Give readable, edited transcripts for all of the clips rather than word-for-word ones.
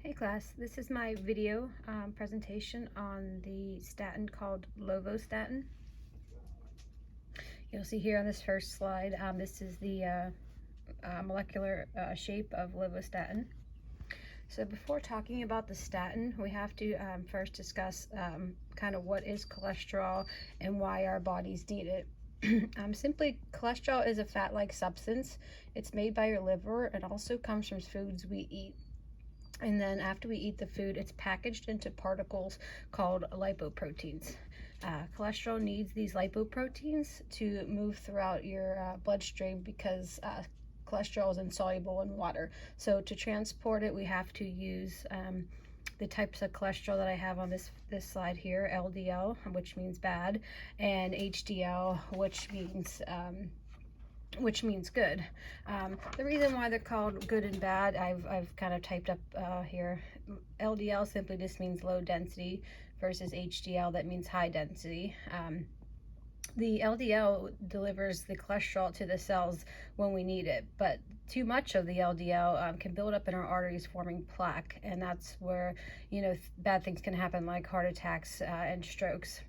Hey class, this is my video presentation on the statin called lovastatin. You'll see here on this first slide, this is the molecular shape of lovastatin. So before talking about the statin, we have to first discuss kind of what is cholesterol and why our bodies need it. Simply, cholesterol is a fat-like substance. It's made by your liver and also comes from foods we eat. And then after we eat the food, it's packaged into particles called lipoproteins. Cholesterol needs these lipoproteins to move throughout your bloodstream because cholesterol is insoluble in water. So to transport it, we have to use the types of cholesterol that I have on this slide here: LDL, which means bad, and HDL, which means good. The reason why they're called good and bad, I've kind of typed up here. LDL simply just means low density versus HDL, that means high density. The LDL delivers the cholesterol to the cells when we need it, but too much of the LDL can build up in our arteries, forming plaque, and that's where bad things can happen, like heart attacks and strokes.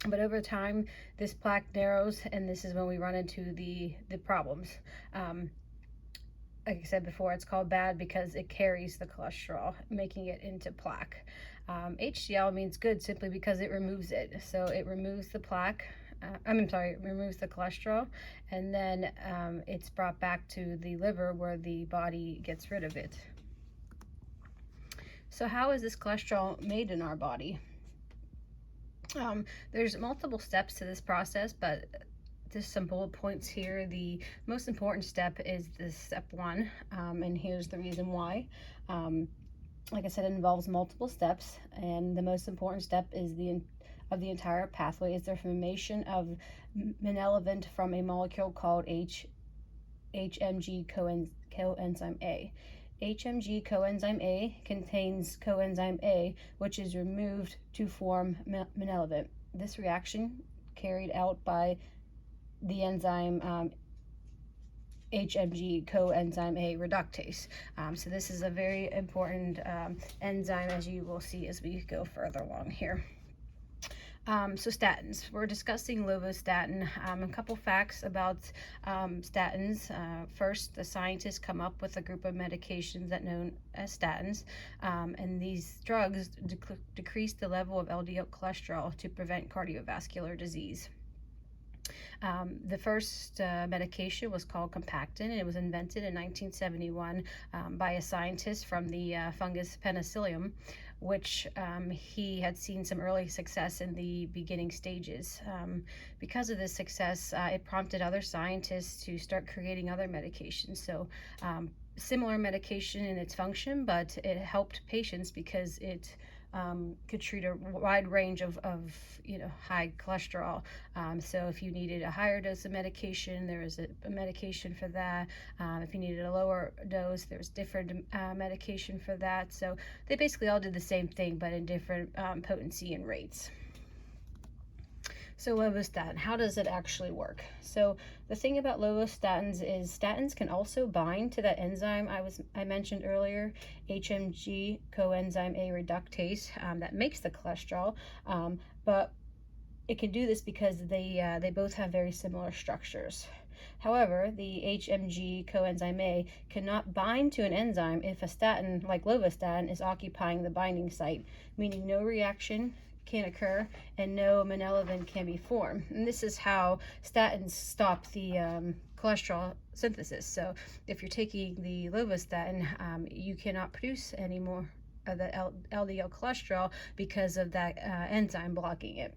But over time, this plaque narrows, and this is when we run into the problems. Like I said before, it's called bad because it carries the cholesterol, making it into plaque. HDL means good simply because it removes it. So it removes the plaque. It removes the cholesterol, and then it's brought back to the liver where the body gets rid of it. So how is this cholesterol made in our body? There's multiple steps to this process, but just some bullet points here. The most important step is this step 1, and here's the reason why. Like I said, it involves multiple steps, and the most important step is the entire pathway is the formation of manelevin from a molecule called HMG coenzyme A. HMG coenzyme A contains coenzyme A, which is removed to form manelevin. This reaction carried out by the enzyme HMG coenzyme A reductase. So this is a very important enzyme, as you will see as we go further along here. So statins, we're discussing lovastatin. A couple facts about statins. First, the scientists come up with a group of medications that known as statins, and these drugs decrease the level of LDL cholesterol to prevent cardiovascular disease. The first medication was called Compactin, and it was invented in 1971 by a scientist from the fungus Penicillium, which he had seen some early success in the beginning stages. Because of this success, it prompted other scientists to start creating other medications. So similar medication in its function, but it helped patients because it could treat a wide range of high cholesterol. So if you needed a higher dose of medication, there was a medication for that. If you needed a lower dose, there was different medication for that. So they basically all did the same thing, but in different potency and rates. So lovastatin, how does it actually work? So the thing about lovastatins is statins can also bind to that enzyme I mentioned earlier, HMG coenzyme A reductase, that makes the cholesterol, but it can do this because they both have very similar structures. However, the HMG coenzyme A cannot bind to an enzyme if a statin like lovastatin is occupying the binding site, meaning no reaction can occur and no manelevin can be formed. And this is how statins stop the cholesterol synthesis. So if you're taking the lovastatin, you cannot produce any more of the LDL cholesterol because of that enzyme blocking it.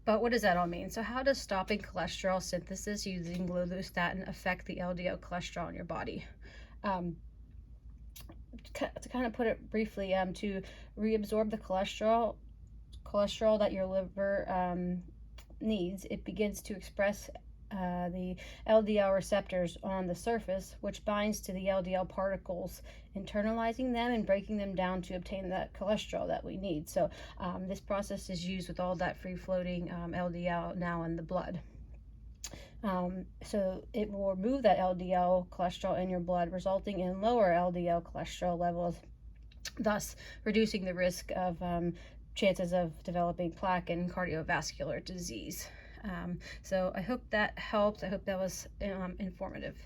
But what does that all mean? So how does stopping cholesterol synthesis using lovastatin affect the LDL cholesterol in your body? To kind of put it briefly, to reabsorb the cholesterol that your liver needs, it begins to express the LDL receptors on the surface, which binds to the LDL particles, internalizing them and breaking them down to obtain that cholesterol that we need. So this process is used with all that free-floating LDL now in the blood. So it will remove that LDL cholesterol in your blood, resulting in lower LDL cholesterol levels, thus reducing the risk of chances of developing plaque and cardiovascular disease. So I hope that helped. I hope that was informative.